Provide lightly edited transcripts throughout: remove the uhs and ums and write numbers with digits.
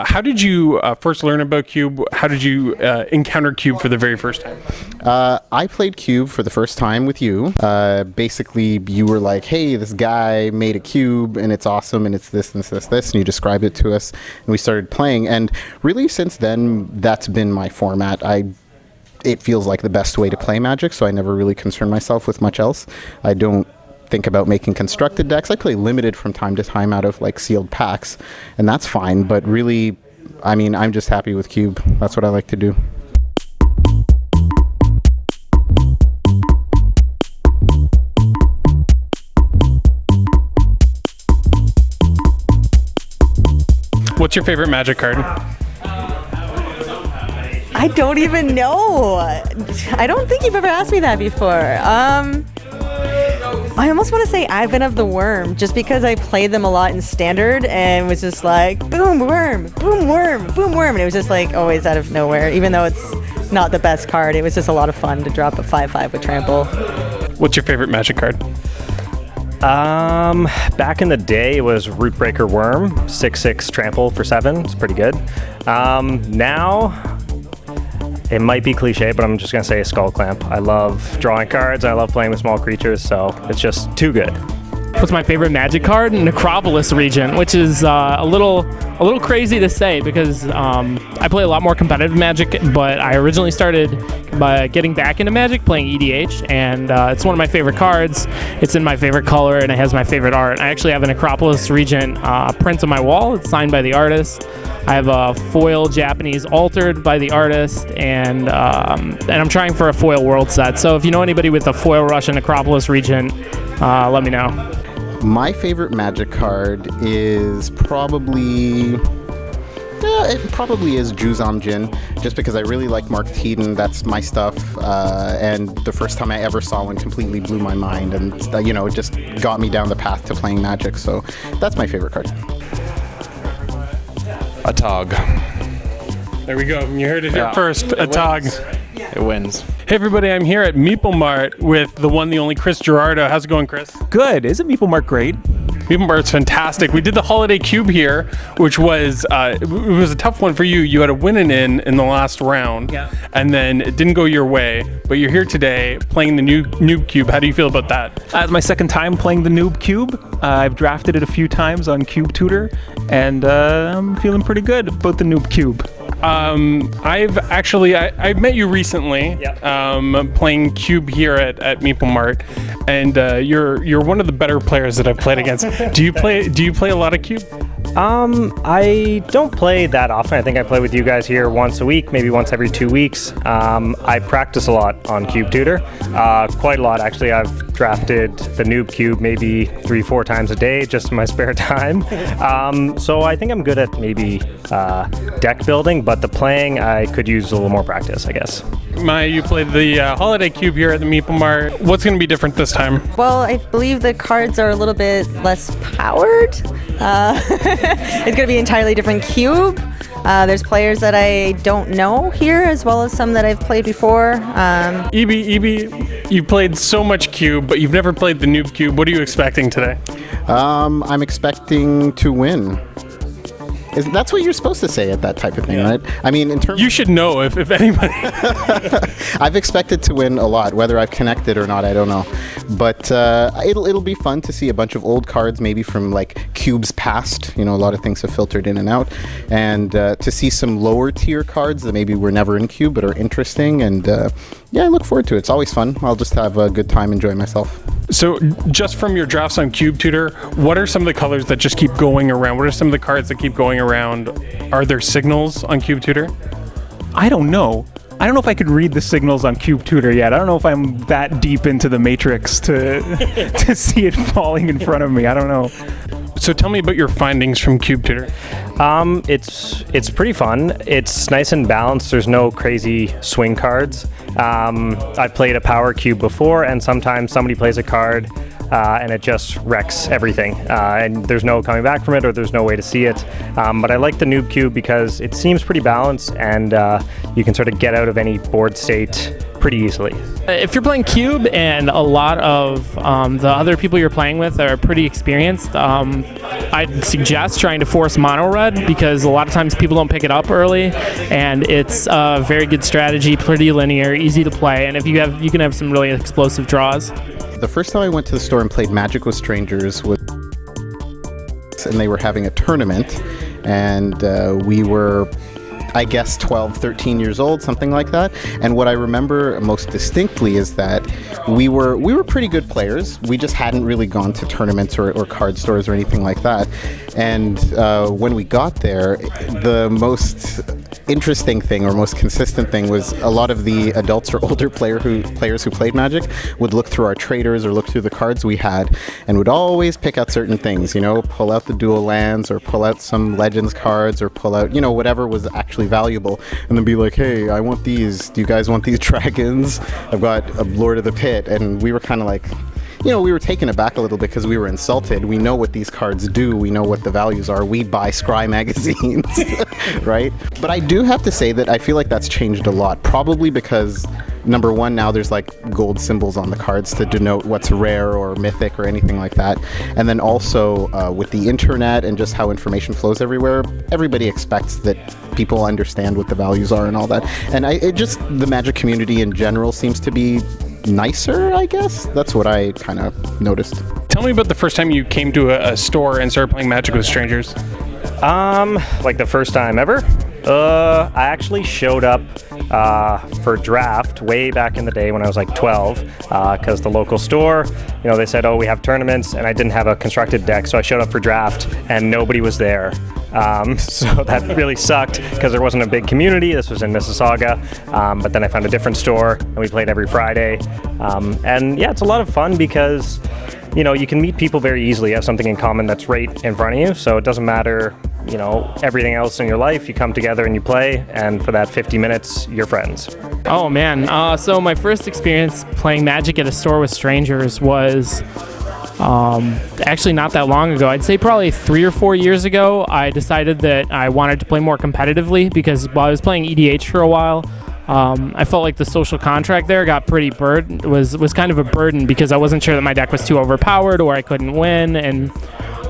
How did you first learn about Cube? How did you encounter Cube for the very first time? I played Cube for the first time with you. Basically, you were like, hey, this guy made a Cube, and it's awesome, and it's this, and this, and you described it to us, and we started playing. And really, since then, that's been my format. It feels like the best way to play Magic, so I never really concern myself with much else. I don't think about making constructed decks. I play limited from time to time out of like sealed packs, and that's fine, but really, I mean, I'm just happy with Cube. That's what I like to do. What's your favorite Magic card? I don't even know. I don't think you've ever asked me that before. I almost want to say Advent of the Worm, just because I played them a lot in Standard and was just like, boom, worm, boom, worm, boom, worm. And it was just like always out of nowhere, even though it's not the best card. It was just a lot of fun to drop a 5/5 with Trample. What's your favorite Magic card? Back in the day, it was Rootbreaker Worm, 6/6 Trample for 7. It's pretty good. Now, it might be cliche, but I'm just going to say Skull Clamp. I love drawing cards. I love playing with small creatures, so it's just too good. What's my favorite Magic card? Necropolis Regent, which is a little crazy to say because I play a lot more competitive Magic, but I originally started by getting back into Magic playing EDH, and it's one of my favorite cards. It's in my favorite color, and it has my favorite art. I actually have a Necropolis Regent print on my wall. It's signed by the artist. I have a foil Japanese altered by the artist, and I'm trying for a foil world set. So if you know anybody with a foil Russian Necropolis Regent, let me know. My favorite Magic card is probably... it probably is Juzam Jin, just because I really like Mark Teeden. That's my stuff, and the first time I ever saw one completely blew my mind, and it just got me down the path to playing Magic, so that's my favorite card. A Tog. There we go. You heard it here first. A Tog. It wins. Hey everybody, I'm here at Meeple Mart with the one, the only Chris Gerardo. How's it going, Chris? Good. Isn't Meeple Mart great? Meeple Mart's fantastic. We did the Holiday Cube here, which was it was a tough one for you. You had a win in the last round, and then it didn't go your way. But you're here today playing the Noob Cube. How do you feel about that? It's my second time playing the Noob Cube. I've drafted it a few times on Cube Tutor, and I'm feeling pretty good about the Noob Cube. I met you recently, playing Cube here at Meeple Mart, and you're one of the better players that I've played against. Do you play a lot of Cube? I don't play that often. I think I play with you guys here once a week, maybe once every 2 weeks. I practice a lot on Cube Tutor, quite a lot actually. I've drafted the Noob Cube maybe 3-4 times a day just in my spare time. So I think I'm good at maybe deck building, but the playing I could use a little more practice, I guess. Maya, you played the Holiday Cube here at the Meeple Mart. What's going to be different this time? Well, I believe the cards are a little bit less powered. It's going to be an entirely different cube. There's players that I don't know here, as well as some that I've played before. Evie, you've played so much Cube, but you've never played the Noob Cube. What are you expecting today? I'm expecting to win. That's what you're supposed to say at that type of thing, right? I mean, in terms... You should know if anybody... I've expected to win a lot, whether I've connected or not, I don't know. But it'll be fun to see a bunch of old cards, maybe from like Cubes past. A lot of things have filtered in and out. And to see some lower tier cards that maybe were never in Cube but are interesting. And yeah, I look forward to it. It's always fun. I'll just have a good time enjoying myself. So just from your drafts on Cube Tutor, what are some of the colors that just keep going around? What are some of the cards that keep going around? Are there signals on Cube Tutor? I don't know. I don't know if I could read the signals on Cube Tutor yet. I don't know if I'm that deep into the matrix to see it falling in front of me. I don't know. So tell me about your findings from Cube Tutor. It's pretty fun. It's nice and balanced. There's no crazy swing cards. I've played a power cube before, and sometimes somebody plays a card and it just wrecks everything. And there's no coming back from it, or there's no way to see it. But I like the Noob Cube because it seems pretty balanced, and you can sort of get out of any board state pretty easily. If you're playing Cube and a lot of the other people you're playing with are pretty experienced, I'd suggest trying to force mono red, because a lot of times people don't pick it up early, and it's a very good strategy, pretty linear, easy to play, and if you can have some really explosive draws. The first time I went to the store and played Magic with Strangers was, and they were having a tournament, and we were, I guess, 12, 13 years old, something like that. And what I remember most distinctly is that we were pretty good players. We just hadn't really gone to tournaments or card stores or anything like that. And when we got there, the most interesting thing or most consistent thing was a lot of the adults or older players who played Magic would look through our traders or look through the cards we had and would always pick out certain things, pull out the dual lands or pull out some Legends cards or pull out, whatever was actually valuable, and then be like, hey, I want these. Do you guys want these dragons? I've got a Lord of the Pit. And we were kind of like, we were taken aback a little bit because we were insulted. We know what these cards do. We know what the values are. We buy Scry magazines, right? But I do have to say that I feel like that's changed a lot, probably because number one, now there's like gold symbols on the cards to denote what's rare or mythic or anything like that. And then also with the internet and just how information flows everywhere, everybody expects that people understand what the values are and all that. And the Magic community in general seems to be nicer, I guess. That's what I kind of noticed. Tell me about the first time you came to a store and started playing Magic with Strangers. Like the first time ever? I actually showed up for draft way back in the day when I was like 12, because the local store, they said, oh, we have tournaments, and I didn't have a constructed deck, so I showed up for draft and nobody was there. So that really sucked because there wasn't a big community. This was in Mississauga, but then I found a different store and we played every Friday. And yeah, it's a lot of fun because you can meet people very easily. You have something in common that's right in front of you, so it doesn't matter everything else in your life. You come together and you play, and for that 50 minutes, you're friends. Oh man, so my first experience playing Magic at a store with strangers was actually not that long ago. I'd say probably 3 or 4 years ago. I decided that I wanted to play more competitively because while I was playing EDH for a while, I felt like the social contract there got pretty was kind of a burden because I wasn't sure that my deck was too overpowered or I couldn't win, and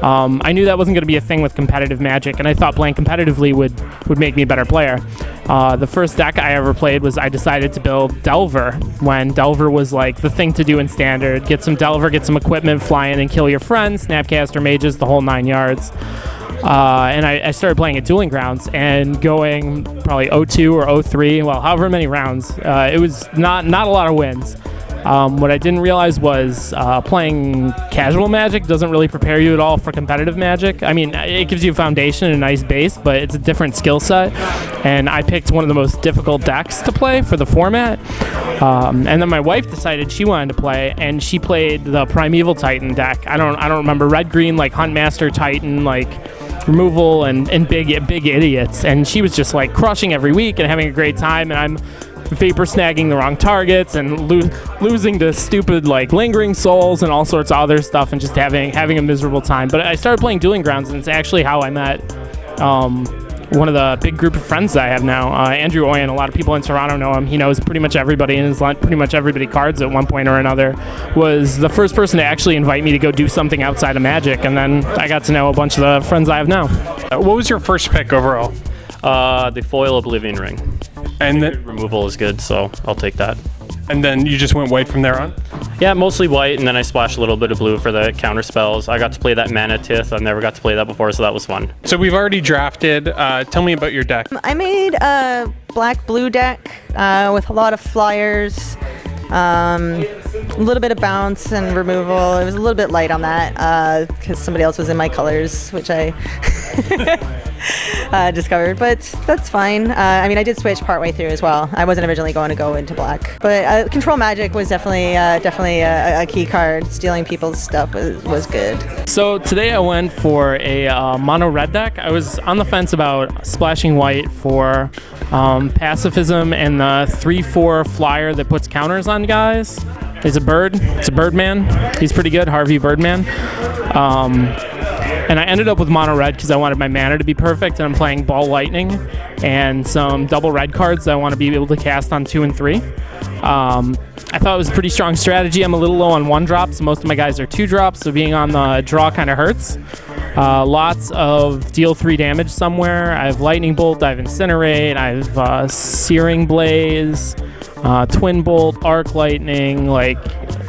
I knew that wasn't going to be a thing with competitive Magic, and I thought playing competitively would make me a better player. The first deck I ever played was I decided to build Delver when Delver was like the thing to do in Standard. Get some Delver, get some equipment, fly in and kill your friends, Snapcaster mages, the whole 9 yards. And I started playing at Dueling Grounds and going probably 0-2 or 0-3, well, however many rounds. It was not a lot of wins. What I didn't realize was playing casual Magic doesn't really prepare you at all for competitive Magic. I mean, it gives you a foundation and a nice base, but it's a different skill set. And I picked one of the most difficult decks to play for the format. And then my wife decided she wanted to play, and she played the Primeval Titan deck. I don't remember, red-green, like Huntmaster Titan, like removal and big idiots. And she was just like crushing every week and having a great time, and I'm vapor snagging the wrong targets and losing to stupid like lingering souls and all sorts of other stuff and just having a miserable time. But I started playing Dueling Grounds, and it's actually how I met one of the big group of friends that I have now, Andrew Oyen. A lot of people in Toronto know him. He knows pretty much everybody and has lent pretty much everybody cards at one point or another. Was the first person to actually invite me to go do something outside of Magic, and then I got to know a bunch of the friends I have now. What was your first pick overall? The foil Oblivion Ring. And then removal is good, so I'll take that. And then you just went white from there on? Yeah, mostly white, and then I splashed a little bit of blue for the counter spells. I got to play that Mana Tith. I've never got to play that before, so that was fun. So we've already drafted. Tell me about your deck. I made a black-blue deck with a lot of flyers, a little bit of bounce and removal. It was a little bit light on that because somebody else was in my colors, which I discovered, but that's fine. I mean, I did switch partway through as well. I wasn't originally going to go into black, but Control Magic was definitely a key card. Stealing people's stuff was good. So today I went for a mono red deck. I was on the fence about splashing white for pacifism and the 3/4 flyer that puts counters on guys. It's a bird. It's a Birdman. He's pretty good, Harvey Birdman. And I ended up with mono red because I wanted my mana to be perfect, and I'm playing Ball Lightning and some double red cards that I want to be able to cast on 2 and 3. I thought it was a pretty strong strategy. I'm a little low on 1-drops. Most of my guys are 2-drops, so being on the draw kind of hurts. Lots of deal 3 damage somewhere. I have Lightning Bolt, I have Incinerate, I have Searing Blaze, Twin Bolt, Arc Lightning. Like,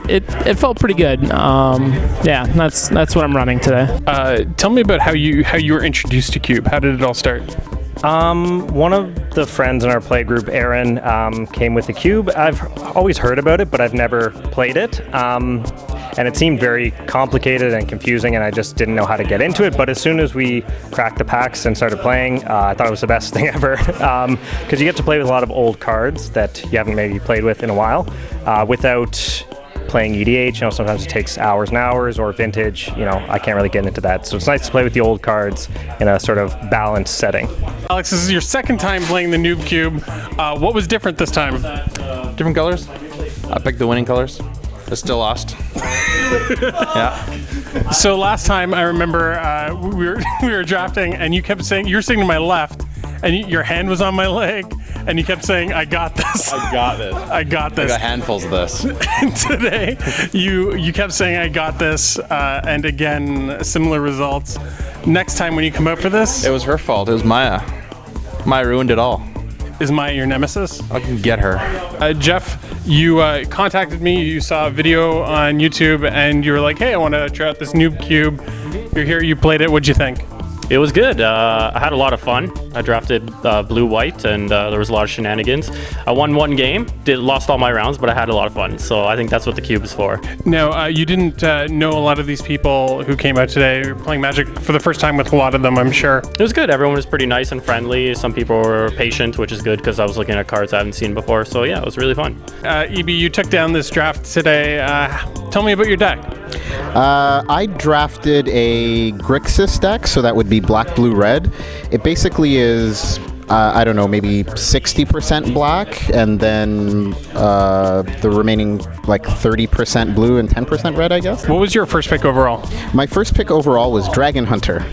it felt pretty good. Yeah, that's what I'm running today. Tell me about how you were introduced to Cube. How did it all start? One of the friends in our play group, Aaron, came with the Cube. I've always heard about it, but I've never played it. And it seemed very complicated and confusing, and I just didn't know how to get into it. But as soon as we cracked the packs and started playing, I thought it was the best thing ever. Because you get to play with a lot of old cards that you haven't maybe played with in a while without playing EDH. Sometimes it takes hours and hours, or vintage. I can't really get into that. So it's nice to play with the old cards in a sort of balanced setting. Alex, this is your second time playing the Noob Cube. What was different this time? Different colors. I picked the winning colors. I still lost. Yeah. So last time I remember we were drafting, and you kept saying, you were sitting to my left, and your hand was on my leg, and you kept saying, "I got this. I got this. I got this." I got handfuls of this. And today, you kept saying, "I got this," and again, similar results. Next time when you come out for this, It was her fault. It was Maya. Maya ruined it all. is Maya your nemesis? I can get her. Jeff, you contacted me. You saw a video on YouTube, and you were like, "Hey, I want to try out this Noob Cube." You're here. You played it. What'd you think? It was good. I had a lot of fun. I drafted blue-white, and there was a lot of shenanigans. I won one game, lost all my rounds, but I had a lot of fun. So I think that's what the Cube is for. Now, you didn't know a lot of these people who came out today. You're playing Magic for the first time with a lot of them, I'm sure. It was good. Everyone was pretty nice and friendly. Some people were patient, which is good because I was looking at cards I haven't seen before. So yeah, it was really fun. EB, you took down this draft today. Tell me about your deck. I drafted a Grixis deck, so that would be black, blue, red. It basically is, I don't know, maybe 60% black, and then the remaining like 30% blue and 10% red, I guess. What was your first pick overall? My first pick overall was Dragon Hunter.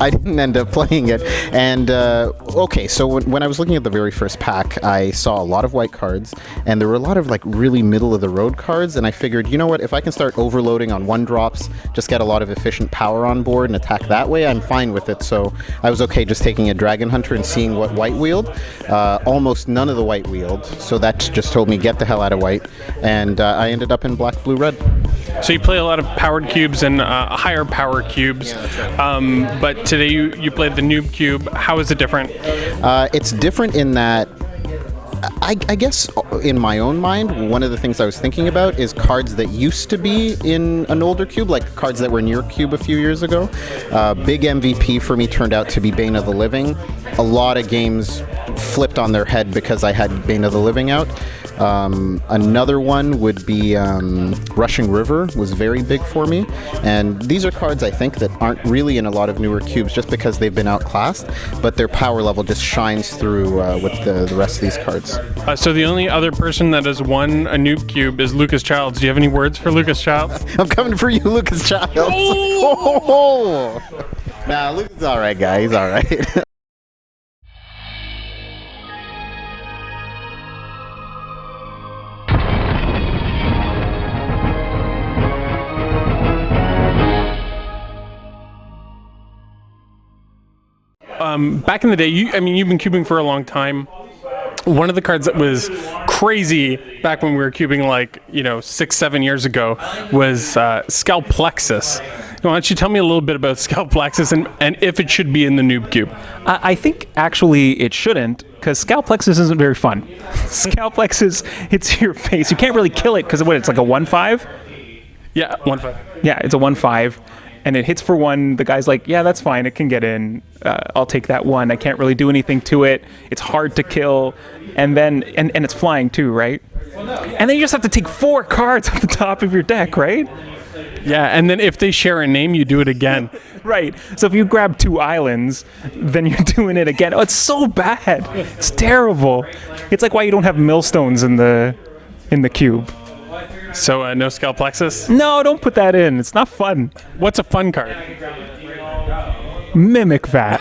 I didn't end up playing it. And, okay, so when I was looking at the very first pack, I saw a lot of white cards, and there were a lot of, like, really middle-of-the-road cards, and I figured, you know what, if I can start overloading on 1-drops, just get a lot of efficient power on board and attack that way, I'm fine with it. So I was okay just taking a Dragon Hunter and seeing what white wheeled. Almost none of the white wheeled, so that just told me get the hell out of white, and I ended up in black, blue, red. So you play a lot of powered cubes and higher power cubes, but today you played the Noob Cube. How is it different? It's different in that I guess in my own mind, one of the things I was thinking about is cards that used to be in an older cube, like cards that were in your cube a few years ago. Big MVP for me turned out to be Bane of the Living. A lot of games flipped on their head because I had Bane of the Living out. Another one would be Rushing River was very big for me, and these are cards I think that aren't really in a lot of newer cubes just because they've been outclassed, but their power level just shines through with the rest of these cards. So the only other person that has won a Noob Cube is Lucas Childs. Do you have any words for Lucas Childs? I'm coming for you, Lucas Childs. Oh! Nah, Lucas is all right, guy. He's all right. Back in the day, you've been cubing for a long time. One of the cards that was crazy back when we were cubing, 6-7 years ago, was Scalplexus. Why don't you tell me a little bit about Scalplexus and if it should be in the Noob Cube? I think actually it shouldn't, because Scalplexus isn't very fun. Scalplexus hits your face. You can't really kill it because it's like a 1/5? Yeah, 1/5. Yeah, it's a 1/5. And it hits for 1. The guy's like, yeah, that's fine. It can get in. I'll take that 1. I can't really do anything to it. It's hard to kill. And then, and it's flying too, right? And then you just have to take 4 cards off the top of your deck, right? Yeah, and then if they share a name, you do it again. Right. So if you grab 2 islands, then you're doing it again. Oh, it's so bad. It's terrible. It's like why you don't have millstones in the cube. So no Scale Plexus? No, don't put that in. It's not fun. What's a fun card? Mimic that.